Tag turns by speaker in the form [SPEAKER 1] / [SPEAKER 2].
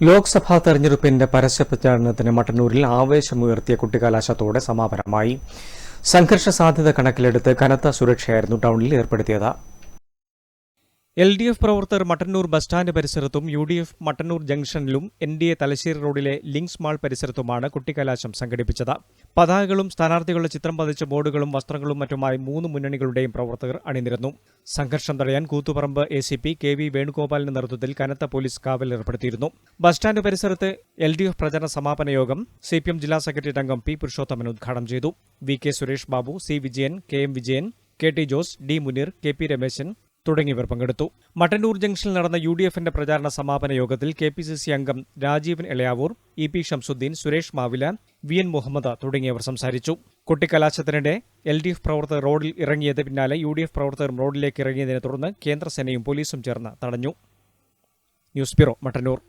[SPEAKER 1] ലോക്സഭാ തെരഞ്ഞെടുപ്പിന്റെ പരസ്യപ്രചാരണത്തിന് മട്ടന്നൂരിൽ ആവേശമുയർത്തിയ കുട്ടിക്കലാശത്തോടെ സമാപനമായി. സംഘർഷ സാധ്യത കണക്കിലെടുത്ത് കനത്ത സുരക്ഷയായിരുന്നു ടൗണിൽ ഏർപ്പെടുത്തിയത്. LDF പ്രവർത്തകർ മട്ടന്നൂർ ബസ് സ്റ്റാൻഡ് പരിസരത്തും UDF മട്ടന്നൂർ ജംഗ്ഷനിലും NDA തലശ്ശേരി റോഡിലെ ലിങ്ക്സ് മാൾ പരിസരത്തുമാണ് കുട്ടിക്കലാശം സംഘടിപ്പിച്ചത്. പതാകകളും സ്ഥാനാർത്ഥികളുടെ ചിത്രം പതിച്ച ബോർഡുകളും വസ്ത്രങ്ങളും മറ്റുമായി 3 മുന്നണികളുടെയും പ്രവർത്തകർ അണിനിരന്നു. സംഘർഷം തടയാൻ കൂത്തുപറമ്പ് ACP KV വേണുഗോപാലിന്റെ നേതൃത്വത്തിൽ കനത്ത പോലീസ് കാവൽ ഏർപ്പെടുത്തിയിരുന്നു. ബസ് സ്റ്റാൻഡ് പരിസരത്ത് LDF പ്രചരണ സമാപന യോഗം CPM ജില്ലാ സെക്രട്ടേറിയറ്റ് അംഗം P പുരുഷോത്തമൻ ഉദ്ഘാടനം ചെയ്തു. VK Suresh Babu, C Vijayan, KM Vijayan, KT Jose, D Muneer, KP Rameshan തുടങ്ങിയവർ പങ്കെടുത്തു. മട്ടന്നൂർ ജംഗ്ഷനിൽ നടന്ന UDFന്റെ പ്രചാരണ സമാപന യോഗത്തിൽ KPCC അംഗം രാജീവൻ എളയാവൂർ, EP ഷംസുദ്ദീൻ, സുരേഷ് മാവില, VN മുഹമ്മദ് തുടങ്ങിയവർ സംസാരിച്ചു. കുട്ടിക്കലാശത്തിനിടെ LDF പ്രവർത്തകർ റോഡിൽ ഇറങ്ങിയത് പിന്നാലെ UDF പ്രവർത്തകർ റോഡിലേക്ക് ഇറങ്ങിയതിനെ തുടർന്ന് കേന്ദ്രസേനയും പോലീസും ചേർന്ന് തടഞ്ഞു. News bureau, Mattannur.